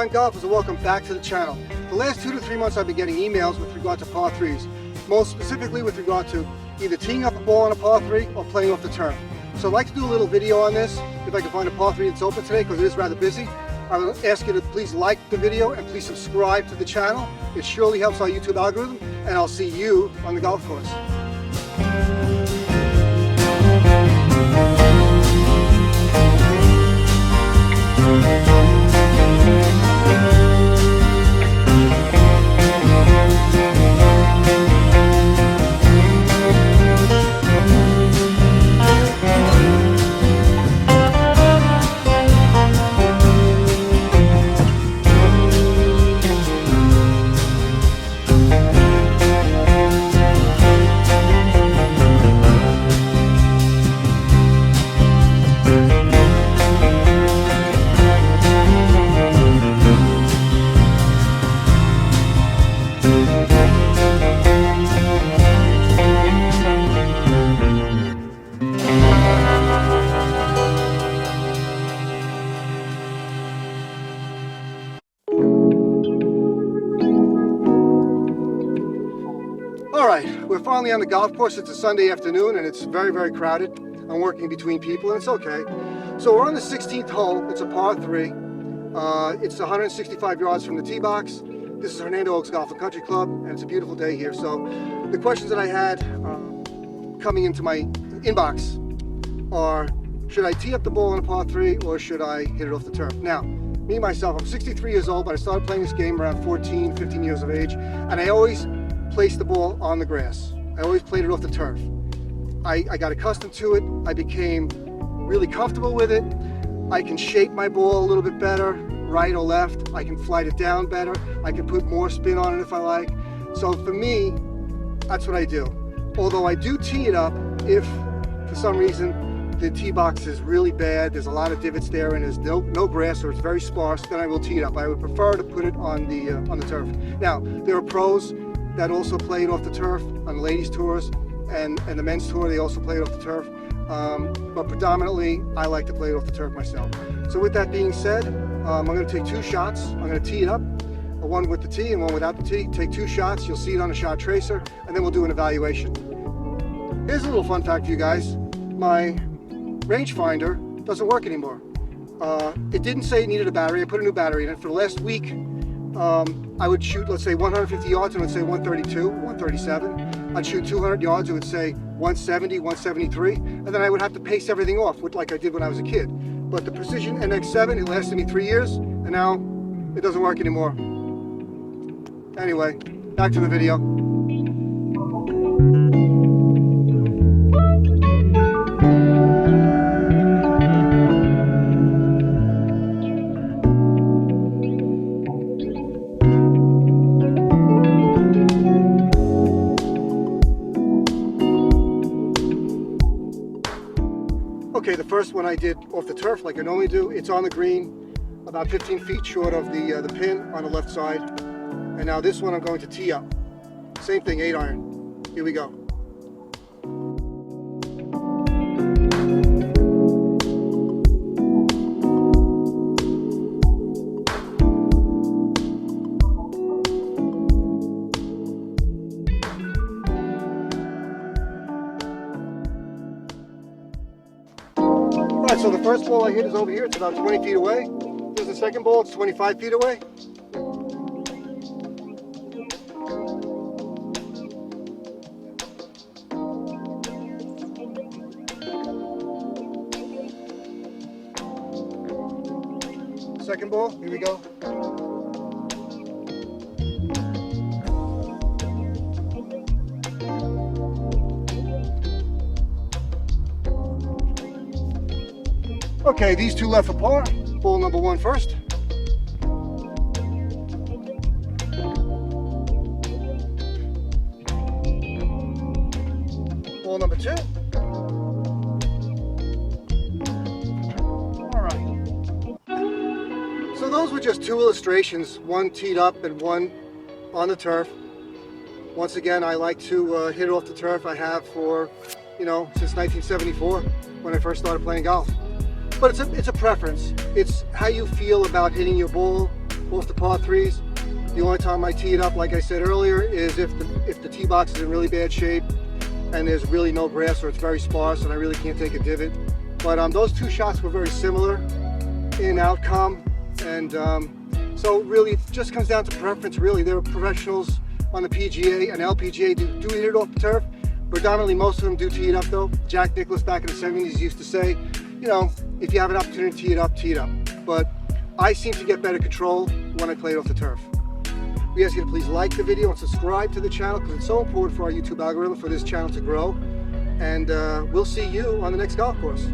Long-time golfers, and welcome back to the channel. The last 2 to 3 months I've been getting emails with regard to par 3s, most specifically with regard to either teeing up a ball on a par 3 or playing off the turf. So I'd like to do a little video on this, if I can find a par 3 that's open today, because it is rather busy. I will ask you to please like the video and please subscribe to the channel. It surely helps our YouTube algorithm, and I'll see you on the golf course. Alright, we're finally on the golf course. It's a Sunday afternoon and it's very, very crowded. I'm working between people and it's okay. So we're on the 16th hole. It's a par 3. It's 165 yards from the tee box. This is Hernando Oaks Golf and Country Club and it's a beautiful day here. So the questions that I had coming into my inbox are, should I tee up the ball on a par 3 or should I hit it off the turf? Now, me myself, I'm 63 years old, but I started playing this game around 14, 15 years of age, and I always placed the ball on the grass. I always played it off the turf. I got accustomed to it. I became really comfortable with it. I can shape my ball a little bit better, right or left. I can flight it down better. I can put more spin on it if I like. So for me, that's what I do. Although I do tee it up if for some reason the tee box is really bad, there's a lot of divots there and there's no grass or it's very sparse, then I will tee it up. I would prefer to put it on the turf. Now, there are pros that also play it off the turf on the ladies tours and the men's tour. They also play it off the turf, but predominantly I like to play it off the turf myself. So with that being said, I'm going to take 2 shots. I'm going to tee it up, one with the tee and one without the tee. Take 2 shots. You'll see it on a shot tracer, and then we'll do an evaluation. Here's a little fun fact for you guys. My rangefinder doesn't work anymore. It didn't say it needed a battery. I put a new battery in it. For the last week, I would shoot, let's say 150 yards and it would say 132, 137. I'd shoot 200 yards, it would say 170, 173, and then I would have to pace everything off, like I did when I was a kid. But the Precision NX7, it lasted me 3 years, and now it doesn't work anymore. Anyway, back to the video. Okay, the first one I did off the turf like I normally do. It's on the green, about 15 feet short of the pin on the left side. And now this one I'm going to tee up. Same thing, 8 iron. Here we go. Alright, so the first ball I hit is over here. It's about 20 feet away. Here's the second ball. It's 25 feet away. Second ball. Here we go. Okay, these two left for par. Ball number 1 first. Ball number 2. All right. So those were just 2 illustrations, one teed up and one on the turf. Once again, I like to hit it off the turf. I have for, since 1974 when I first started playing golf. But it's a preference. It's how you feel about hitting your ball. off the par 3s. The only time I tee it up, like I said earlier, is if the tee box is in really bad shape and there's really no grass or it's very sparse and I really can't take a divot. But those two shots were very similar in outcome, and so really it just comes down to preference. Really, there are professionals on the PGA and LPGA do hit it off the turf. Predominantly, most of them do tee it up though. Jack Nicklaus back in the 70s used to say, you know, if you have an opportunity to tee it up, tee it up. But I seem to get better control when I play it off the turf. We ask you to please like the video and subscribe to the channel because it's so important for our YouTube algorithm for this channel to grow. And we'll see you on the next golf course.